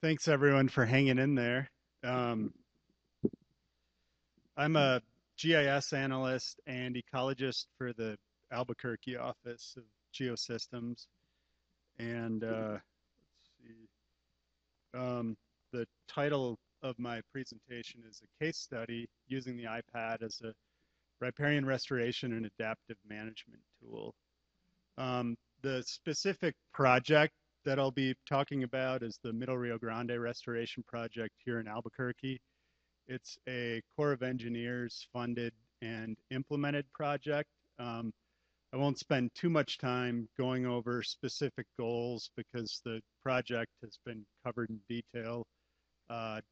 Thanks everyone for hanging in there. Um, I'm a GIS analyst and ecologist for the Albuquerque office of geosystems. And let's see, the title of my presentation is a case study using the iPad as a riparian restoration and adaptive management tool. The specific project that I'll be talking about is the Middle Rio Grande Restoration Project here in Albuquerque. It's a Corps of Engineers funded and implemented project. I won't spend too much time going over specific goals because the project has been covered in detail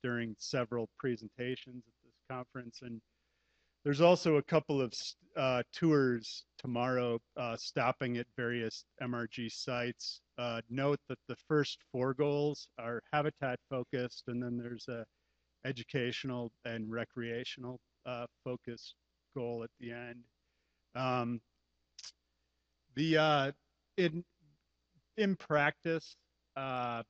during several presentations at this conference. And there's also a couple of tours tomorrow stopping at various MRG sites. Note that the first four goals are habitat focused, and then there's a educational and recreational focused goal at the end. Um, the in in practice, uh,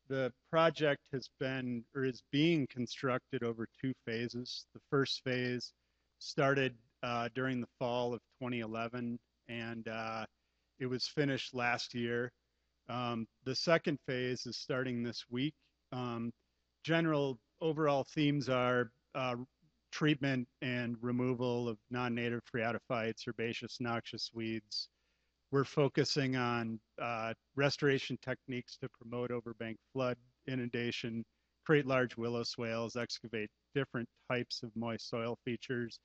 the project has been or is being constructed over two phases. The first phase started during the fall of 2011, and it was finished last year. The second phase is starting this week. General overall themes are treatment and removal of non-native phreatophytes, herbaceous noxious weeds. We're focusing on restoration techniques to promote overbank flood inundation, create large willow swales, excavate different types of moist soil features.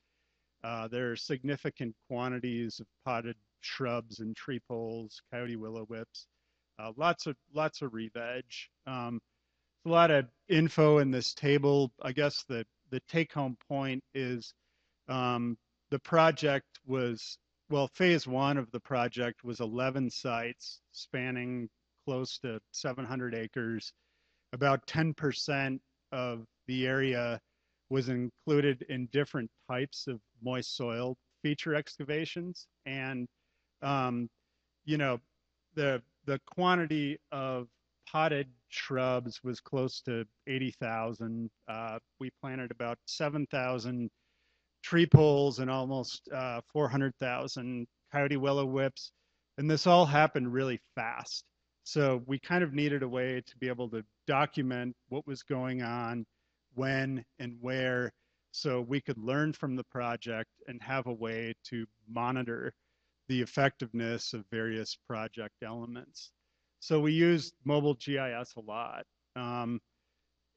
There are significant quantities of potted shrubs and tree poles, coyote willow whips, lots of re-veg. A lot of info in this table. I guess the take-home point is the project was, well, phase one of the project was 11 sites spanning close to 700 acres. About 10% of the area was included in different types of moist soil feature excavations. And, um, you know, the quantity of potted shrubs was close to 80,000. We planted about 7,000 tree poles and almost 400,000 coyote willow whips. And this all happened really fast. So we kind of needed a way to be able to document what was going on, when and where, so we could learn from the project and have a way to monitor the effectiveness of various project elements. So we used mobile GIS a lot. Um,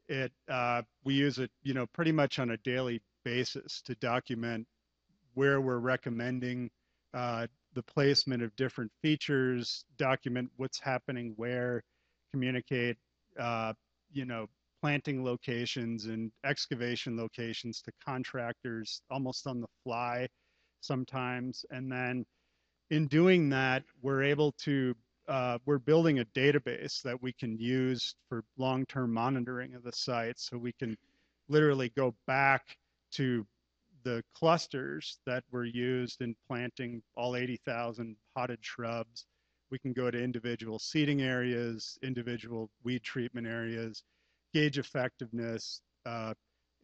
we use it, pretty much on a daily basis to document where we're recommending the placement of different features, document what's happening where, communicate, uh, you know, planting locations and excavation locations to contractors almost on the fly sometimes. And then in doing that, we're building a database that we can use for long-term monitoring of the site. So we can literally go back to the clusters that were used in planting all 80,000 potted shrubs. We can go to individual seeding areas, individual weed treatment areas, gauge effectiveness,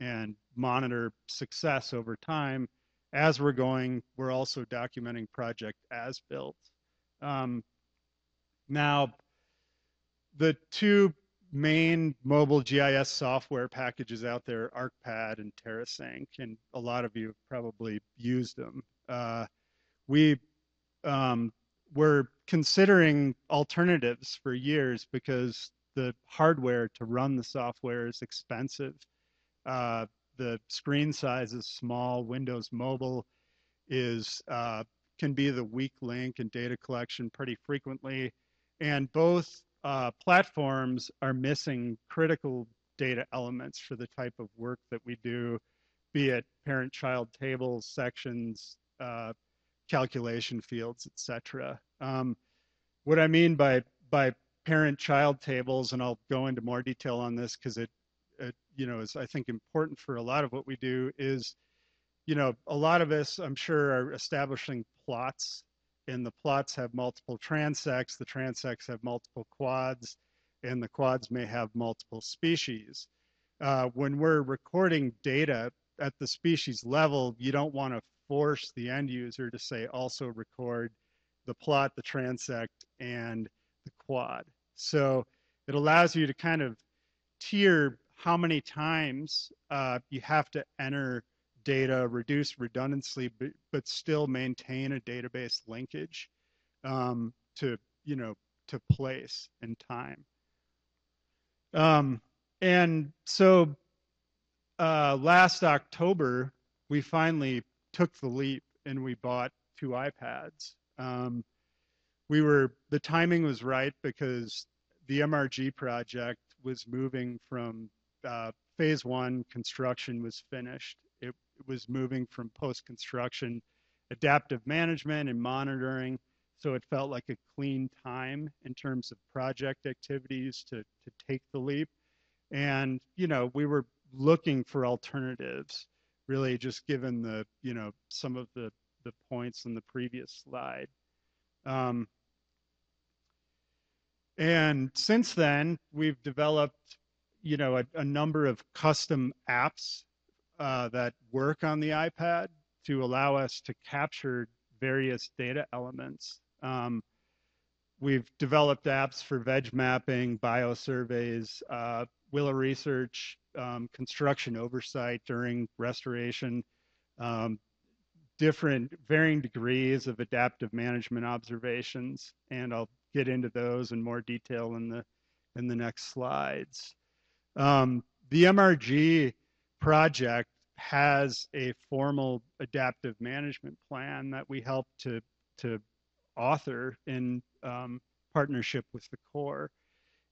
and monitor success over time. As we're going, we're also documenting project as built. Um, Now, the two main mobile GIS software packages out there, ArcPad and TerraSync, and a lot of you have probably used them. We were considering alternatives for years because the hardware to run the software is expensive. The screen size is small. Windows Mobile is can be the weak link in data collection pretty frequently, and both platforms are missing critical data elements for the type of work that we do, be it parent-child tables, sections, calculation fields, etc. What I mean by parent-child tables, and I'll go into more detail on this because it is, I think, important for a lot of what we do, is a lot of us, I'm sure, are establishing plots, and the plots have multiple transects. The transects have multiple quads. and the quads may have multiple species. When we're recording data at the species level, you don't want to force the end user to say also record the plot, the transect, and the quad. So it allows you to kind of tier how many times you have to enter data, reduce redundancy, but still maintain a database linkage to, to place and time. And so last October, we finally took the leap and we bought 2 iPads. The timing was right because the MRG project was moving from phase 1 construction was finished. It was moving from post-construction adaptive management and monitoring. So it felt like a clean time in terms of project activities to take the leap. And, we were looking for alternatives, really just given the, some of the points in the previous slide. And since then, we've developed, a number of custom apps that work on the iPad to allow us to capture various data elements. We've developed apps for veg mapping, biosurveys, Willow research, construction oversight during restoration, different varying degrees of adaptive management observations, and I'll get into those in more detail in the next slides. The MRG project has a formal adaptive management plan that we help to author in partnership with the Corps.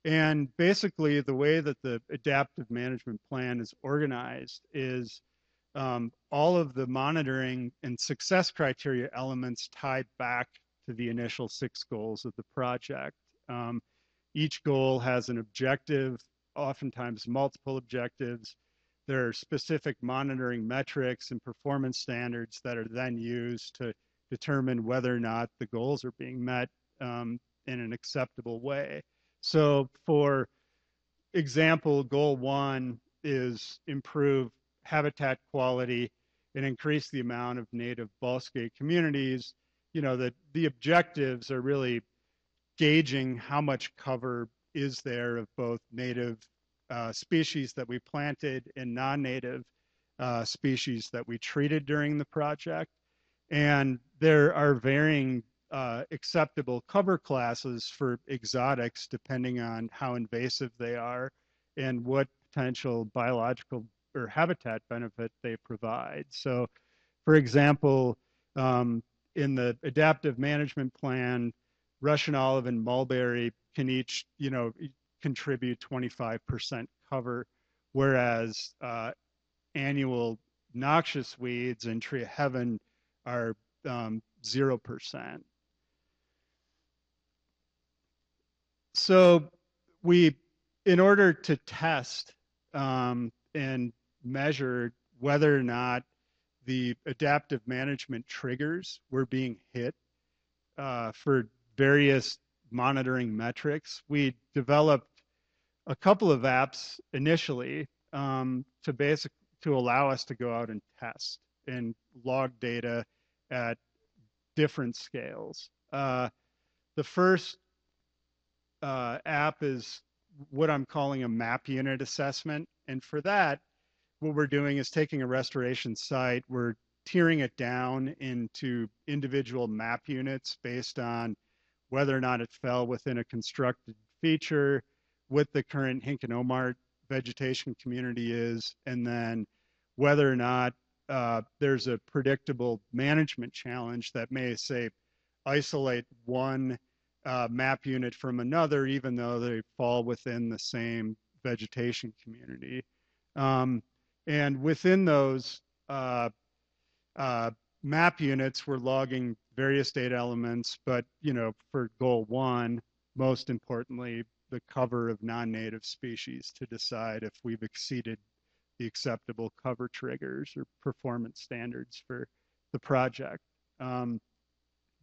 And basically, the way that the adaptive management plan is organized is all of the monitoring and success criteria elements tied back to the initial 6 goals of the project. Each goal has an objective, oftentimes multiple objectives. There are specific monitoring metrics and performance standards that are then used to determine whether or not the goals are being met in an acceptable way. So for example, goal 1 is improve habitat quality and increase the amount of native bosque communities. The objectives are really gauging how much cover is there of both native species that we planted and non-native species that we treated during the project. And there are varying acceptable cover classes for exotics depending on how invasive they are and what potential biological or habitat benefit they provide. So, for example, in the adaptive management plan, Russian olive and mulberry can each, contribute 25% cover, whereas annual noxious weeds and tree of heaven are 0%. So in order to test and measure whether or not the adaptive management triggers were being hit for various monitoring metrics, we developed a couple of apps initially to allow us to go out and test and log data at different scales. The first app is what I'm calling a map unit assessment. And for that, what we're doing is taking a restoration site, we're tiering it down into individual map units based on whether or not it fell within a constructed feature, what the current Hinkenomart vegetation community is, and then whether or not there's a predictable management challenge that may, say, isolate one map unit from another, even though they fall within the same vegetation community. And within those map units, we're logging various data elements, but for goal 1, most importantly, the cover of non-native species to decide if we've exceeded the acceptable cover triggers or performance standards for the project.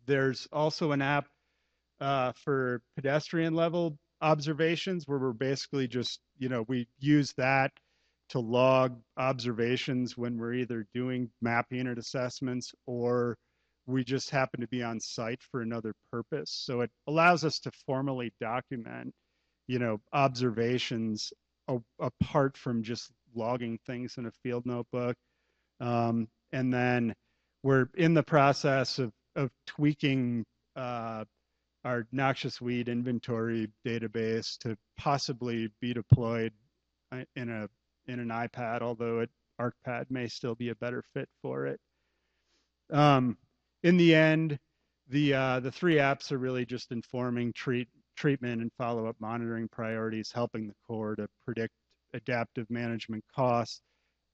There's also an app for pedestrian level observations where we're basically just, we use that to log observations when we're either doing map unit assessments or we just happen to be on site for another purpose. So it allows us to formally document, observations apart from just logging things in a field notebook. And then we're in the process of tweaking our noxious weed inventory database to possibly be deployed in an iPad, although ArcPad may still be a better fit for it. In the end, the three apps are really just informing treatment and follow-up monitoring priorities, helping the Corps to predict adaptive management costs,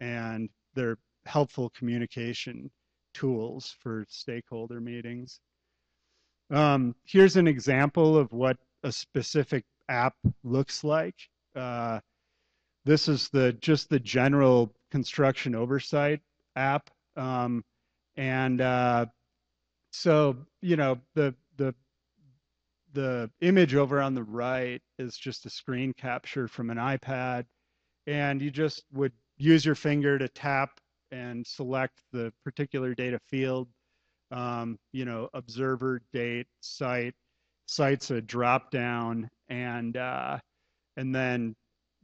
and they're helpful communication tools for stakeholder meetings. Here's an example of what a specific app looks like. This is just the general construction oversight app. So, the image over on the right is just a screen capture from an iPad, and you just would use your finger to tap and select the particular data field. Observer, date, site. Site's a drop down, and then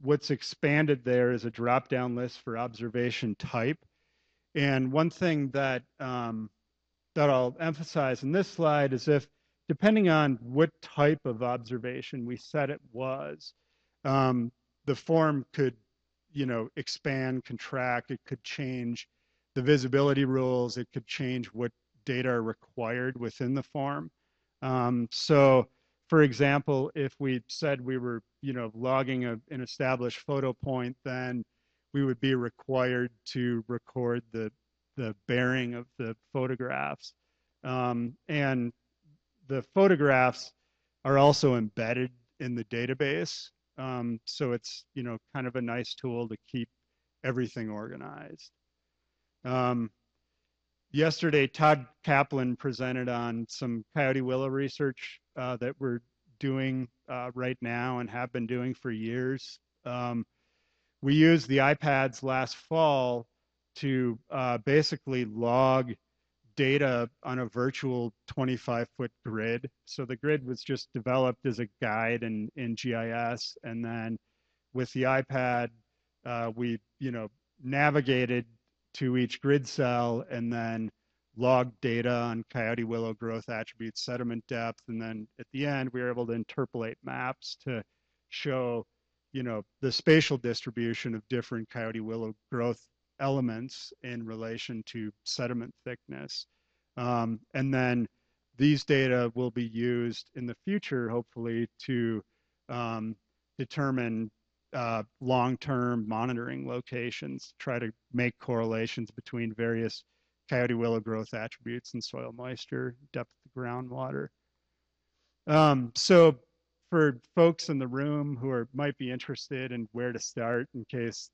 what's expanded there is a drop down list for observation type. And one thing that I'll emphasize in this slide is depending on what type of observation we said it was, the form could, expand, contract. It could change the visibility rules. It could change what data are required within the form. So, for example, if we said we were, logging an established photo point, then we would be required to record the bearing of the photographs. And the photographs are also embedded in the database. So it's, kind of a nice tool to keep everything organized. Yesterday, Todd Kaplan presented on some Coyote Willow research that we're doing right now and have been doing for years. We used the iPads last fall to basically log data on a virtual 25-foot grid. So the grid was just developed as a guide in GIS, and then with the iPad, we navigated to each grid cell and then logged data on Coyote Willow growth attributes, sediment depth, and then at the end we were able to interpolate maps to show the spatial distribution of different Coyote Willow growth elements in relation to sediment thickness. And then these data will be used in the future, hopefully, to determine long-term monitoring locations, try to make correlations between various Coyote Willow growth attributes and soil moisture, depth of groundwater. So for folks in the room who might be interested in where to start in case,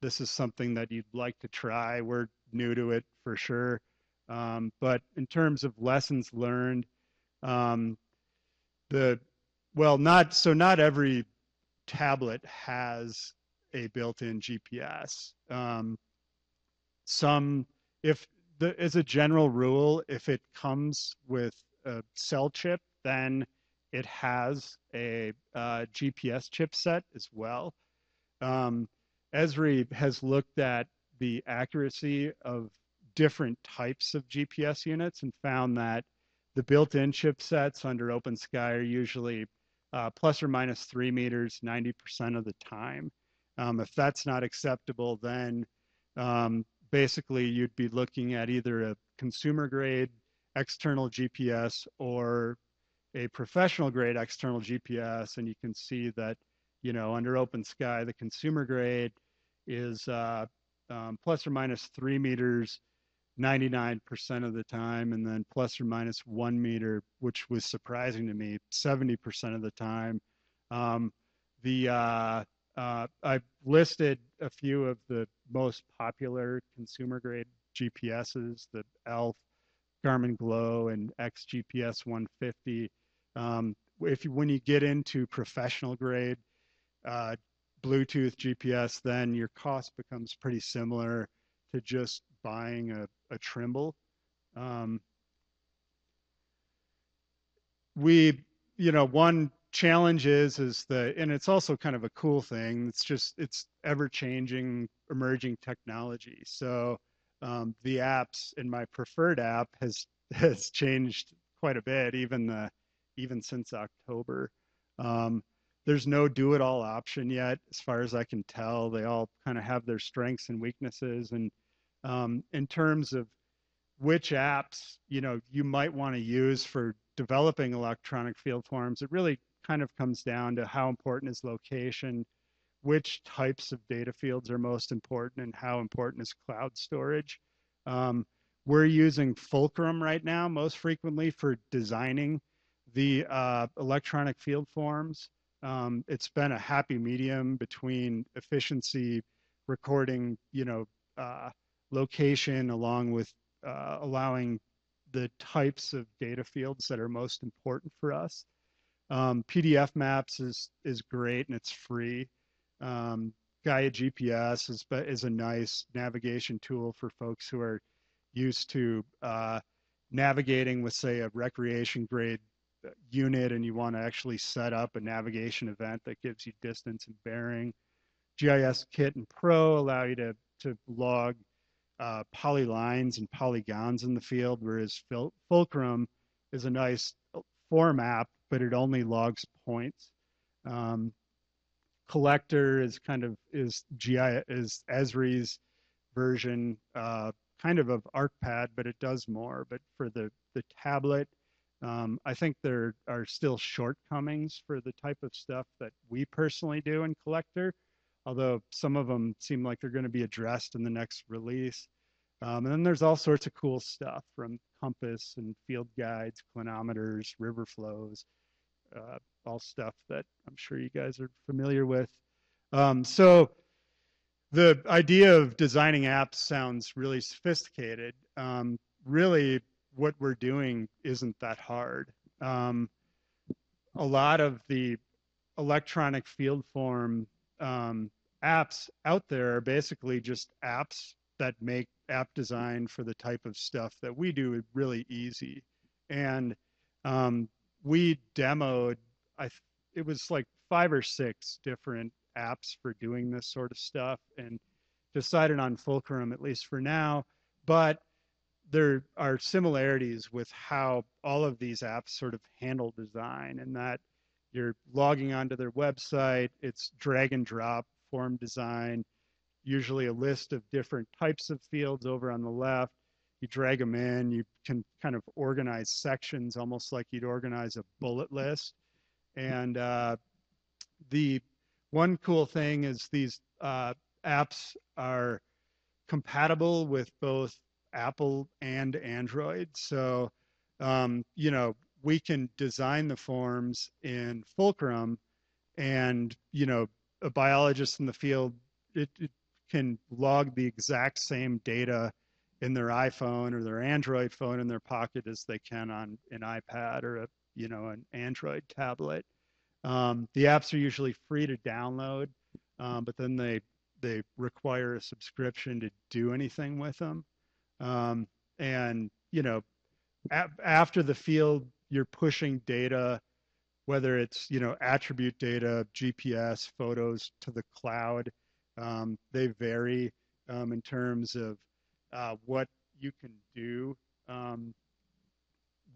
this is something that you'd like to try, we're new to it for sure. But in terms of lessons learned, not every tablet has a built-in GPS. As a general rule, if it comes with a cell chip, then it has a GPS chipset as well. Esri has looked at the accuracy of different types of GPS units and found that the built-in chipsets under OpenSky are usually plus or minus 3 meters 90% of the time. If that's not acceptable, then basically you'd be looking at either a consumer grade external GPS or a professional grade external GPS, and you can see that under OpenSky the consumer grade is plus or minus 3 meters 99% of the time, and then plus or minus 1 meter, which was surprising to me, 70% of the time. I've listed a few of the most popular consumer grade GPSs, the ELF, Garmin Glow, and XGPS 150. when you get into professional grade uh, Bluetooth GPS, then your cost becomes pretty similar to just buying a Trimble. Um, we, one challenge is and it's also kind of a cool thing. It's ever changing, emerging technology. So the apps in my preferred app has changed quite a bit, even since October. Um, there's no do-it-all option yet, as far as I can tell. They all kind of have their strengths and weaknesses, and in terms of which apps you might want to use for developing electronic field forms, it really kind of comes down to how important is location, which types of data fields are most important, and how important is cloud storage. Um, we're using Fulcrum right now most frequently for designing the electronic field forms. It's been a happy medium between efficiency, recording, uh, location, along with allowing the types of data fields that are most important for us. PDF Maps is great and it's free. Gaia GPS is a nice navigation tool for folks who are used to navigating with, say, a recreation grade unit, and you want to actually set up a navigation event that gives you distance and bearing. GIS Kit and Pro allow you to log polylines and polygons in the field, whereas Fulcrum is a nice form app, but it only logs points. Collector is Esri's version, kind of ArcPad, but it does more. But for the tablet, I think there are still shortcomings for the type of stuff that we personally do in Collector, although some of them seem like they're going to be addressed in the next release. And then there's all sorts of cool stuff, from compass and field guides, clinometers, river flows, all stuff that I'm sure you guys are familiar with. So the idea of designing apps sounds really sophisticated. Really, what we're doing isn't that hard. A lot of the electronic field form apps out there are basically just apps that make app design for the type of stuff that we do really easy. And we demoed, it was like 5 or 6 different apps for doing this sort of stuff, and decided on Fulcrum, at least for now. But there are similarities with how all of these apps sort of handle design, and that you're logging onto their website, it's drag and drop form design, usually a list of different types of fields over on the left. You drag them in, you can kind of organize sections almost like you'd organize a bullet list. And the one cool thing is these apps are compatible with both Apple and Android. So, we can design the forms in Fulcrum, and, a biologist in the field, it can log the exact same data in their iPhone or their Android phone in their pocket as they can on an iPad or an Android tablet. The apps are usually free to download, but then they require a subscription to do anything with them. And after the field, you're pushing data, whether it's attribute data, GPS, photos, to the cloud. They vary in terms of what you can do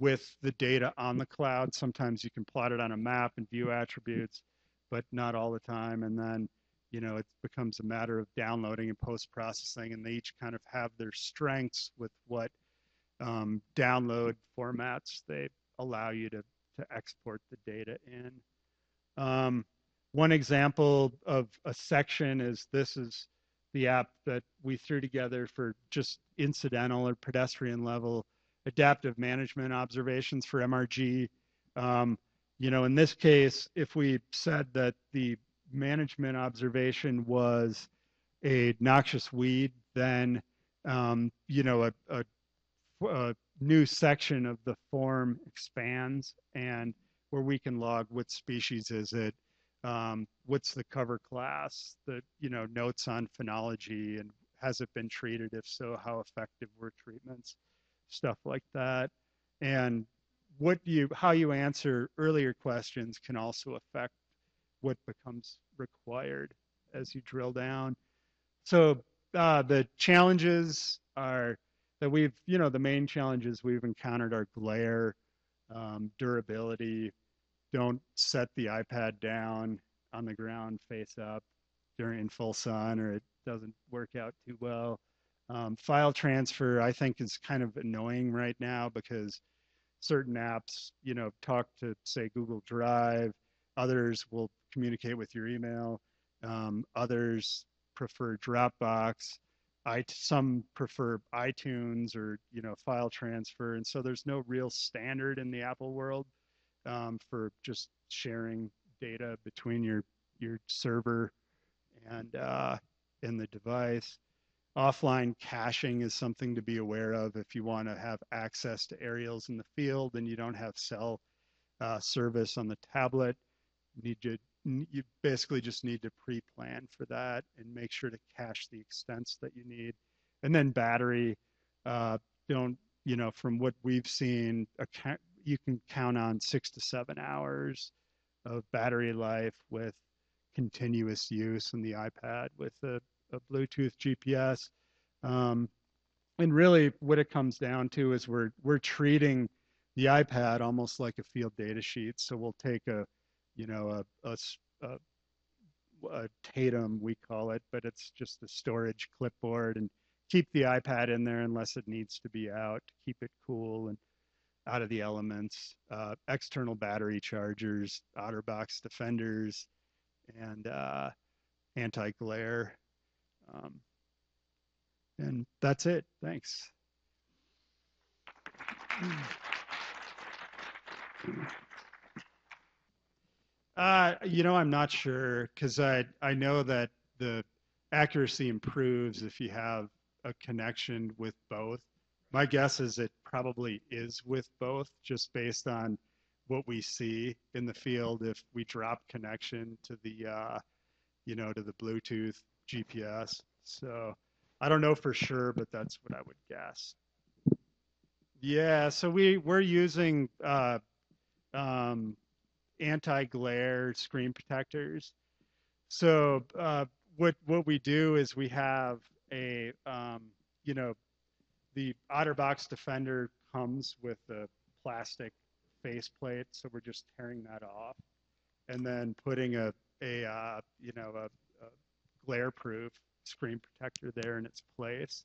with the data on the cloud. Sometimes you can plot it on a map and view attributes, but not all the time. And then, it becomes a matter of downloading and post-processing, and they each kind of have their strengths with what download formats they allow you to export the data in. One example of a section is the app that we threw together for just incidental or pedestrian level adaptive management observations for MRG. In this case, if we said that the management observation was a noxious weed, then a new section of the form expands, and where we can log what species is it, what's the cover class, the notes on phenology, and has it been treated? If so, how effective were treatments, stuff like that. And how you answer earlier questions can also affect what becomes required as you drill down. So the challenges are that the main challenges we've encountered are glare, durability. Don't set the iPad down on the ground face up during full sun, or it doesn't work out too well. File transfer, I think, is kind of annoying right now because certain apps, talk to, say, Google Drive. Others will communicate with your email. Others prefer Dropbox. Some prefer iTunes or, file transfer. And so there's no real standard in the Apple world for just sharing data between your server and the device. Offline caching is something to be aware of if you want to have access to aerials in the field and you don't have cell service on the tablet. You basically just need to pre-plan for that and make sure to cache the extents that you need. And then battery, don't, from what we've seen, you can count on 6 to 7 hours of battery life with continuous use in the iPad with a Bluetooth GPS. And really what it comes down to is we're treating the iPad almost like a field data sheet. So we'll take a Tatum, we call it, but it's just a storage clipboard, and keep the iPad in there unless it needs to be out to keep it cool and out of the elements. External battery chargers, OtterBox defenders, and anti-glare. And that's it. Thanks. I'm not sure because I know that the accuracy improves if you have a connection with both. My guess is it probably is with both, just based on what we see in the field. If we drop connection to the to the Bluetooth GPS, so I don't know for sure, but that's what I would guess. Yeah, so we're using anti-glare screen protectors. So what we do is we have a the OtterBox Defender comes with a plastic faceplate, so we're just tearing that off, and then putting a glare-proof screen protector there in its place,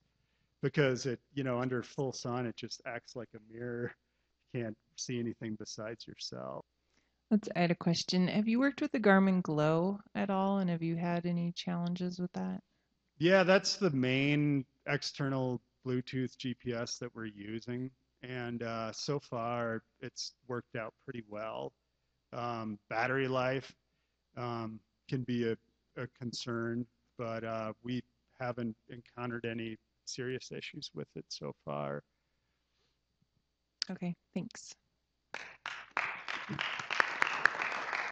because it under full sun it just acts like a mirror. You can't see anything besides yourself. I had a question. Have you worked with the Garmin Glow at all, and have you had any challenges with that? Yeah, that's the main external Bluetooth GPS that we're using, and so far it's worked out pretty well. Battery life can be a concern, but we haven't encountered any serious issues with it so far. Okay, thanks.